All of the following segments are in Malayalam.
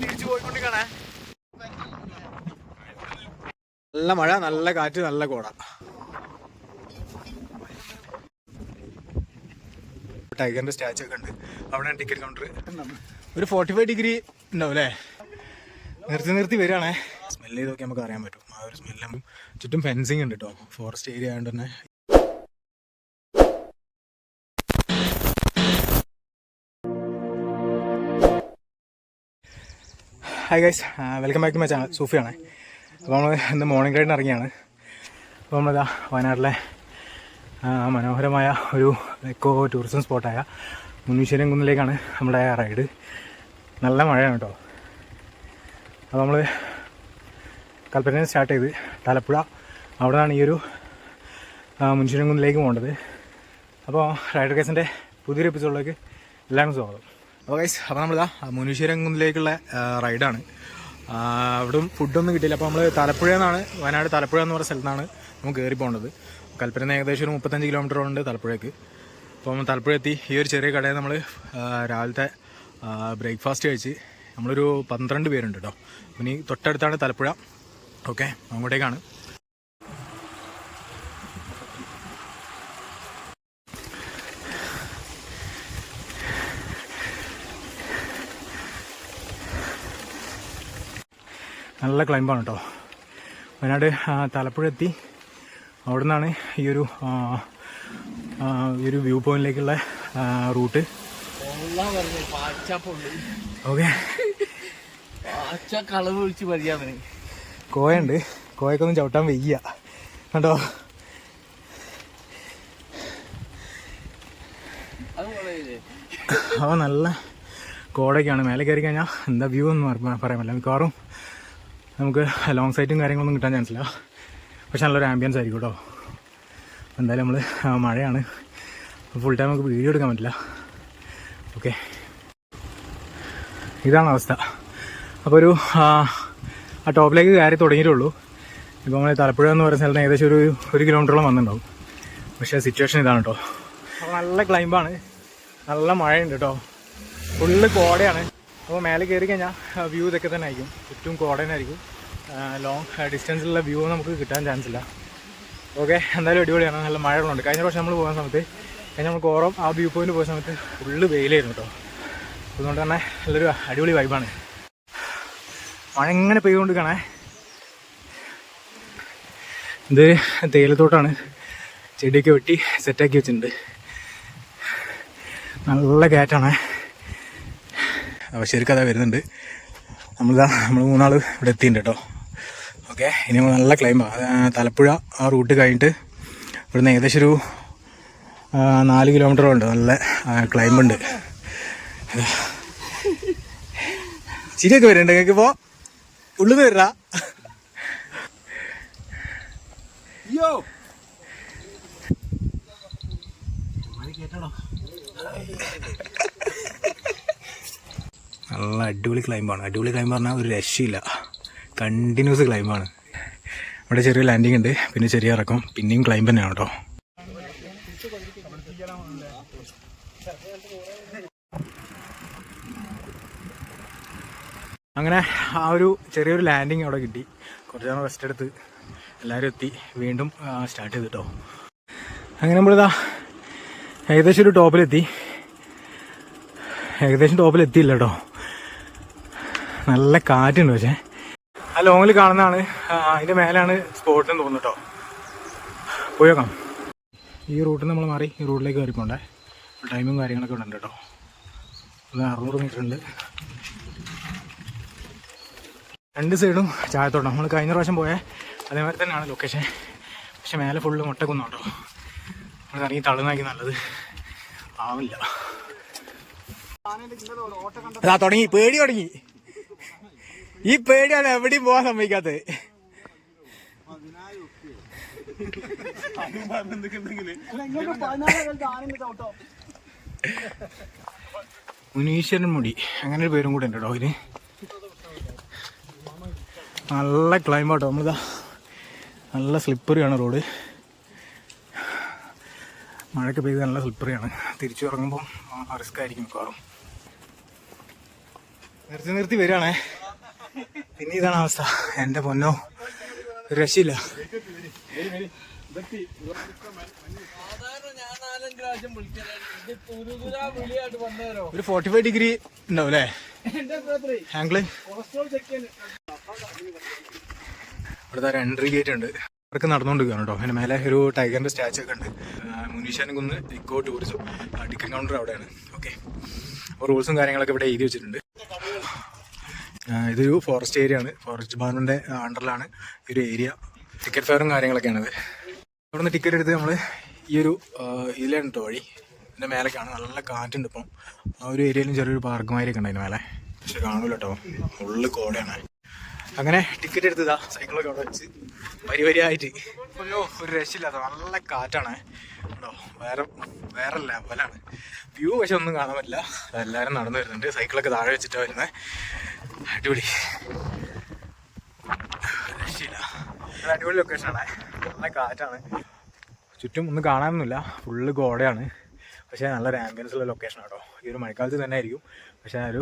തിരിച്ചു പോയിക്കൊണ്ടിരിക്കണേ. നല്ല മഴ, നല്ല കാറ്റ്, നല്ല കോട. ടൈഗറിന്റെ സ്റ്റാച്ചു ഒക്കെ ഉണ്ട്. അവിടെയാണ് ടിക്കറ്റ് കൗണ്ടർ. ഒരു 45 ഡിഗ്രി ഉണ്ടാവും അല്ലേ? നിർത്തി വരികയാണേ. സ്മെല്ല് ചെയ്തൊക്കെ നമുക്ക് അറിയാൻ പറ്റും. ആ ഒരു സ്മെല്ലും ചുറ്റും ഫെൻസിങ് ഉണ്ട് കേട്ടോ, ഫോറസ്റ്റ് ഏരിയ ആയതുകൊണ്ട് തന്നെ. Hi guys, welcome back to my channel. സൂഫിയാണേ. അപ്പോൾ നമ്മൾ ഇന്ന് മോർണിംഗ് റൈഡിന് ഇറങ്ങിയാണ്. അപ്പോൾ നമ്മളിതാ വയനാട്ടിലെ മനോഹരമായ ഒരു എക്കോ ടൂറിസം സ്പോട്ടായ മുനീശ്വരൻ കുന്നിലേക്കാണ് നമ്മുടെ റൈഡ്. നല്ല മഴയാണ് കേട്ടോ. അപ്പോൾ നമ്മൾ കൽപ്പറ്റയിൽ സ്റ്റാർട്ട് ചെയ്ത് തലപ്പുഴ, അവിടെ നിന്നാണ് ഈ ഒരു മുനീശ്വരൻ കുന്നിലേക്ക് പോകേണ്ടത്. അപ്പോൾ റൈഡർ കേസിൻ്റെ പുതിയൊരു എപ്പിസോഡിലേക്ക് എല്ലാവർക്കും സ്വാഗതം. അപ്പോൾ ഗൈസ്, അപ്പോൾ നമ്മളിതാ മുനീശ്വരൻ കുന്നിലേക്കുള്ള റൈഡാണ്. അവിടും ഫുഡൊന്നും കിട്ടിയില്ല. അപ്പോൾ നമ്മൾ തലപ്പുഴയിൽ നിന്നാണ്, വയനാട് തലപ്പുഴ എന്ന് പറയുന്ന സ്ഥലത്താണ് നമുക്ക് കയറി പോകേണ്ടത്. കൽപ്പറ്റയിൽ നിന്ന് ഏകദേശം ഒരു 35 കിലോമീറ്റർ ഉണ്ട് തലപ്പുഴയ്ക്ക്. അപ്പോൾ തലപ്പുഴ എത്തി. ഈ ഒരു ചെറിയ കടയിൽ നമ്മൾ രാവിലത്തെ ബ്രേക്ക്ഫാസ്റ്റ് കഴിച്ച് നമ്മളൊരു 12 പേരുണ്ട് കേട്ടോ. ഇനി തൊട്ടടുത്താണ് തലപ്പുഴ. ഓക്കെ, അങ്ങോട്ടേക്കാണ്. നല്ല ക്ലൈമ്പാണ് കേട്ടോ. വയനാട് തലപ്പുഴ എത്തി. അവിടെ നിന്നാണ് ഈ ഒരു വ്യൂ പോയിന്റിലേക്കുള്ള റൂട്ട്. ഓക്കെ, കോയുണ്ട്. കോയൊക്കൊന്നും ചവിട്ടാൻ വയ്യ കേട്ടോ. അപ്പോൾ നല്ല കോടയൊക്കെയാണ്. മേലെ കയറി കഴിഞ്ഞാൽ എന്താ വ്യൂ ഒന്നും പറയാൻ പറ്റില്ല. മിക്കവാറും നമുക്ക് ലോങ് സൈറ്റും കാര്യങ്ങളൊന്നും കിട്ടാൻ ചാൻസില്ല. പക്ഷെ നല്ലൊരു ആംബിയൻസ് ആയിരിക്കും കേട്ടോ. എന്തായാലും നമ്മൾ മഴയാണ്, ഫുൾ ടൈം നമുക്ക് വീഡിയോ എടുക്കാൻ പറ്റില്ല. ഓക്കെ, ഇതാണ് അവസ്ഥ. അപ്പോൾ ഒരു ആ ടോപ്പിലേക്ക് കയറി തുടങ്ങിയിട്ടുള്ളൂ. ഇപ്പോൾ നമ്മൾ തലപ്പുഴ എന്ന് പറയുന്ന സ്ഥലത്ത് ഏകദേശം ഒരു കിലോമീറ്ററോളം വന്നിട്ടുണ്ടാവും. പക്ഷേ സിറ്റുവേഷൻ ഇതാണ് കേട്ടോ. അപ്പോൾ നല്ല ക്ലൈമ്പാണ്, നല്ല മഴയുണ്ട് കേട്ടോ. ഫുള്ള് കോടയാണ്. അപ്പോൾ മേലെ കയറി കഴിഞ്ഞാൽ വ്യൂ ഇതൊക്കെ തന്നെ ആയിരിക്കും. ചുറ്റും കോടനായിരിക്കും. ലോങ് ഡിസ്റ്റൻസിലുള്ള വ്യൂ നമുക്ക് കിട്ടാൻ ചാൻസ് ഇല്ല. ഓക്കെ, എന്തായാലും അടിപൊളിയാണ്. നല്ല മഴകളുണ്ട്. കഴിഞ്ഞ പ്രാവശ്യം നമ്മൾ പോകുന്ന സമയത്ത്, നമ്മൾ കോറം ആ വ്യൂ പോയിന്റ് പോയ സമയത്ത് ഫുള്ള് വെയിലായിരുന്നു കേട്ടോ. അതുകൊണ്ട് തന്നെ നല്ലൊരു അടിപൊളി വൈബാണ്. മഴ ഇങ്ങനെ പെയ്തുകൊണ്ടിരിക്കണേ. ഇത് തേയിലത്തോട്ടാണ്. ചെടിയൊക്കെ വെട്ടി സെറ്റാക്കി വെച്ചിട്ടുണ്ട്. നല്ല കയറ്റാണേ. അപ്പോൾ ശരിക്കും അതാ വരുന്നുണ്ട്. നമ്മൾ 3 ഇവിടെ എത്തിയിട്ടുണ്ട് കേട്ടോ. ഓക്കെ, ഇനി നല്ല ക്ലൈമ്പാണ്. തലപ്പുഴ ആ റൂട്ട് കഴിഞ്ഞിട്ട് ഇവിടുന്ന് ഏകദേശം ഒരു 4 കിലോമീറ്റർ ഉണ്ട്. നല്ല ക്ലൈമ്പുണ്ട്. ചിരിയൊക്കെ വരുന്നുണ്ട് നിങ്ങൾക്ക്. ഇപ്പോൾ ഉള്ളിൽ നിന്ന് വരാ. നല്ല അടിപൊളി ക്ലൈമ്പാണ്. അടിപൊളി ക്ലൈമ്പ് പറഞ്ഞാൽ ഒരു രക്ഷയില്ല. കണ്ടിന്യൂസ് ക്ലൈമ്പാണ്. ഇവിടെ ചെറിയ ലാൻഡിങ് ഉണ്ട്, പിന്നെ ചെറിയ ഇറക്കം, പിന്നെയും ക്ലൈമ്പ് തന്നെയാണ് കേട്ടോ. അങ്ങനെ ആ ഒരു ചെറിയൊരു ലാൻഡിങ് അവിടെ കിട്ടി. കുറച്ച് നേരം റെസ്റ്റ് എടുത്ത് എല്ലാവരും എത്തി. വീണ്ടും സ്റ്റാർട്ട് ചെയ്തു കേട്ടോ. അങ്ങനെ നമ്മളിതാ ഏകദേശം ഒരു ടോപ്പിലെത്തി. ടോപ്പിലെത്തിയില്ല കേട്ടോ. നല്ല കാറ്റുണ്ട്. പക്ഷേ ആ ലോങ്ങിൽ കാണുന്നതാണ്, അതിൻ്റെ മേലാണ് സ്പോട്ട് എന്ന് തോന്നുന്നു കേട്ടോ. പോയി നോക്കാം. ഈ റൂട്ടിൽ നമ്മൾ മാറി ഈ റൂട്ടിലേക്ക് കയറി പോകണ്ടേ. ടൈമും കാര്യങ്ങളൊക്കെ ഉണ്ട് കേട്ടോ. 600 മീറ്റർ ഉണ്ട്. 2 സൈഡും ചായത്തോട്ടം. നമ്മൾ കഴിഞ്ഞ പ്രാവശ്യം പോയ അതേമാതിരി തന്നെയാണ് ലൊക്കേഷൻ. പക്ഷെ മേലെ ഫുള്ള് മുട്ടക്കുന്നു കേട്ടോ. നമ്മൾ ഇറങ്ങി തള്ളുന്നാക്കി നല്ലത് ആവില്ല. അതാ തുടങ്ങി, പേടി തുടങ്ങി. ഈ പേടിയാണ് എവിടെയും പോകാൻ സമ്മതിക്കാത്തത്. മുനീശ്വരൻ മുടി അങ്ങനെ ഒരു പേരും കൂടെ ഉണ്ട് കേട്ടോ ഇതിന്. നല്ല ക്ലൈമ്പാട്ടോ. നമ്മളിതാ നല്ല സ്ലിപ്പറിയാണ് റോഡ്. മഴയ്ക്ക് പെയ്ത് നല്ല സ്ലിപ്പറിയാണ്. തിരിച്ചു ഇറങ്ങുമ്പം റിസ്ക് ആയിരിക്കും മിക്കവാറും. നിർത്തി നിർത്തി വരികയാണേ. പിന്നെ ഇതാണ് അവസ്ഥ. എൻ്റെ പൊന്നോ, ഒരു രക്ഷയില്ല. ഒരു 45 ഡിഗ്രി ഉണ്ടാവും അല്ലേ ആംഗിള്. ഇവിടുത്തെ ഒരു എൻട്രി ഗേറ്റ് ഉണ്ട്. അവർക്ക് നടന്നുകൊണ്ടിരിക്കുകയാണ് കേട്ടോ. അതിന് മേലെ ഒരു ടൈഗറിൻ്റെ സ്റ്റാച്ചു ഒക്കെ ഉണ്ട്. മുനീഷാനുകുന്ന് ഇക്കോ ടൂറിസം ടിക്കറ്റ് കൗണ്ടർ അവിടെയാണ്. ഓക്കെ, അപ്പോൾ റൂൾസും കാര്യങ്ങളൊക്കെ ഇവിടെ എഴുതി വെച്ചിട്ടുണ്ട്. ഇതൊരു ഫോറസ്റ്റ് ഏരിയ ആണ്. ഫോറസ്റ്റ് ഡിപ്പാർട്ട്മെൻറ്റിൻ്റെ അണ്ടറിലാണ് ഈ ഒരു ഏരിയ. ടിക്കറ്റ് ഫെയറും കാര്യങ്ങളൊക്കെയാണത്. അവിടെ നിന്ന് ടിക്കറ്റ് എടുത്ത് നമ്മൾ ഈ ഒരു ഇതിലാണ് കേട്ടോ വഴി. ഇതിൻ്റെ മേലേക്കാണ്. നല്ല കാറ്റുണ്ട് ഇപ്പം. ആ ഒരു ഏരിയയിലും ചെറിയൊരു പാർക്ക് മാതിരിയൊക്കെ ഉണ്ട് അതിന് മേലെ. പക്ഷെ കാണൂല കേട്ടോ, ഫുള്ള് കോടയാണ്. അങ്ങനെ ടിക്കറ്റ് എടുത്തതാ സൈക്കിളൊക്കെ അവിടെ വെച്ച് വരിവരിയായിട്ട്. ഒരു രക്ഷയില്ലാത്ത നല്ല കാറ്റാണ് കേട്ടോ. വേറെ ലെവലാണ് വ്യൂ. പക്ഷെ ഒന്നും കാണാൻ പറ്റില്ല. എല്ലാവരും നടന്നു വരുന്നുണ്ട്. സൈക്കിളൊക്കെ താഴെ വെച്ചിട്ടാണ് വരുന്നത്. അടിപൊളി രക്ഷയില്ല. അടിപൊളി ലൊക്കേഷനാണ്. നല്ല കാറ്റാണ്. ചുറ്റും ഒന്നും കാണാനൊന്നുമില്ല. ഫുള്ള് കോടയാണ്. പക്ഷേ നല്ലൊരു ആംബിയൻസ് ഉള്ള ലൊക്കേഷനാണ് കേട്ടോ. ഈ ഒരു മഴക്കാലത്ത് തന്നെ ആയിരിക്കും. പക്ഷേ ഒരു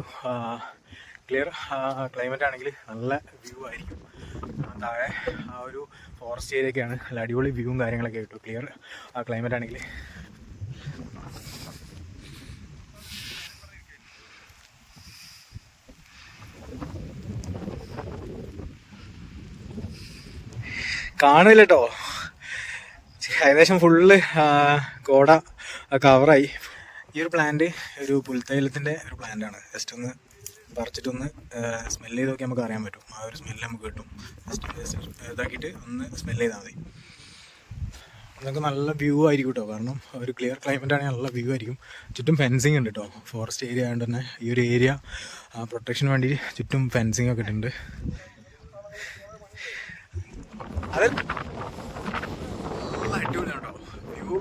ക്ലിയർ ക്ലൈമറ്റ് ആണെങ്കിൽ നല്ല വ്യൂ ആയിരിക്കും. താഴെ ആ ഒരു ഫോറസ്റ്റ് ഏരിയയൊക്കെയാണ്. നല്ല അടിപൊളി വ്യൂവും കാര്യങ്ങളൊക്കെ കിട്ടും. ക്ലിയർ ആ ക്ലൈമറ്റ് ആണെങ്കിൽ. കാണില്ല കേട്ടോ. ഏകദേശം ഫുള്ള് കോട കവറായി. ഈ ഒരു പ്ലാന്റ് ഒരു പുൽത്തൈലത്തിൻ്റെ ഒരു പ്ലാന്റാണ്. ജസ്റ്റ് ഒന്ന് പറിച്ചിട്ടൊന്ന് സ്മെല്ല് ചെയ്ത് നോക്കി നമുക്ക് അറിയാൻ പറ്റും. ആ ഒരു സ്മെല്ല് നമുക്ക് കിട്ടും. ജസ്റ്റ് ഇതാക്കിയിട്ട് ഒന്ന് സ്മെല്ല് ചെയ്താൽ മതി. നമുക്ക് നല്ല വ്യൂ ആയിരിക്കും കേട്ടോ. കാരണം ഒരു ക്ലിയർ ക്ലൈമറ്റ് ആണെങ്കിൽ നല്ല വ്യൂ ആയിരിക്കും. ചുറ്റും ഫെൻസിങ് ഉണ്ട് കേട്ടോ. ഫോറസ്റ്റ് ഏരിയ ആയതുകൊണ്ട് തന്നെ ഈ ഒരു ഏരിയ പ്രൊട്ടക്ഷന് വേണ്ടി ചുറ്റും ഫെൻസിങ് ഒക്കെ ഇട്ടുണ്ട്. അത് നല്ല അടിപൊളിയാണ് കേട്ടോ. വ്യൂ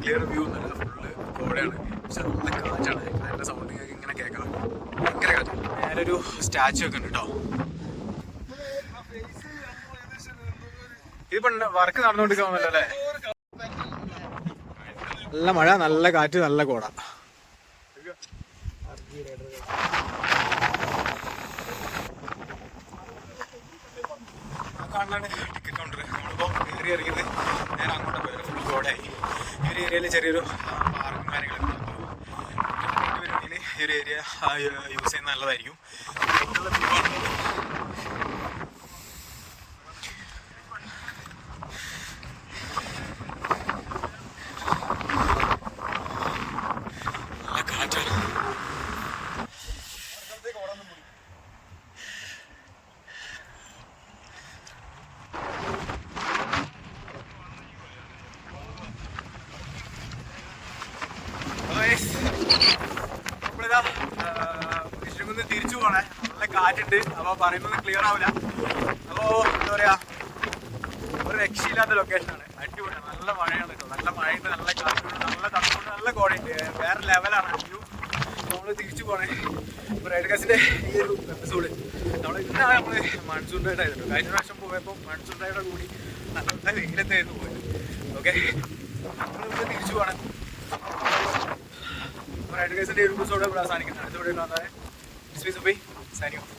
ക്ലിയർ വ്യൂ എന്നല്ല, ഫുള്ള് കോടയാണ്. പക്ഷെ നല്ല കാറ്റാണ്. അതിൻ്റെ സൗണ്ട് ഇങ്ങനെ കേൾക്കാം. ഭയങ്കര കാറ്റ്. ഞാനൊരു സ്റ്റാച്ചു ഒക്കെ ഉണ്ട് കേട്ടോ. ഇതിപ്പോ വർക്ക് നടന്നുകൊണ്ടിരിക്കാമല്ലോ അല്ലേ. നല്ല മഴ, നല്ല കാറ്റ്, നല്ല കോട. കാണാനാണ് ടിക്കറ്റ് കൗണ്ടർ. നമ്മളിപ്പോൾ കയറി ഇറങ്ങിയത് നേരെ അങ്ങോട്ട് പോയത് ഫുൾ കോടയായി. ഈ ഒരു ഏരിയയിൽ ചെറിയൊരു പാർക്കും കാര്യങ്ങളൊക്കെ വരുവാണെങ്കിൽ ഈ ഒരു ഏരിയ യൂസ് ചെയ്യുന്നത് നല്ലതായിരിക്കും. നമ്മളിതാ തിരിച്ചു പോണേ. നല്ല കാറ്റുണ്ട്. അപ്പോൾ പറയുന്നത് ക്ലിയർ ആവില്ല. അപ്പോൾ എന്താ പറയുക, ഒരു രക്ഷയില്ലാത്ത ലൊക്കേഷനാണ്. അടിപൊളിയാണ്. നല്ല മഴയാണ് കേട്ടോ. നല്ല മഴയുണ്ട്, നല്ല കാറ്റുണ്ട്, നല്ല തണുപ്പുണ്ട്, നല്ല കോടയുണ്ട്. വേറെ ലെവലാണ് വ്യൂ. നമ്മൾ തിരിച്ചു പോണേ. ഇപ്പോൾ റൈഡ് കാസിൻ്റെ ഈ ഒരു എപ്പിസോഡ് ഇന്നാണ് നമ്മൾ മൺസൂൺ റൈഡ് ആയിരുന്നു. കഴിഞ്ഞ പ്രാവശ്യം പോയപ്പോൾ മൺസൂൺ റൈഡോട് കൂടി നല്ല വെയിലത്തായിരുന്നു പോയത്. ഓക്കെ, നമ്മൾ തിരിച്ചു പോകണം. റൈഡ് കാസിൻ്റെ ഒരു എപ്പിസോഡ് ഇവിടെ അവസാനിക്കുന്നത്. അടുത്ത വീഡിയോ കാണാതെ സൈനിങ് ഓഫ്.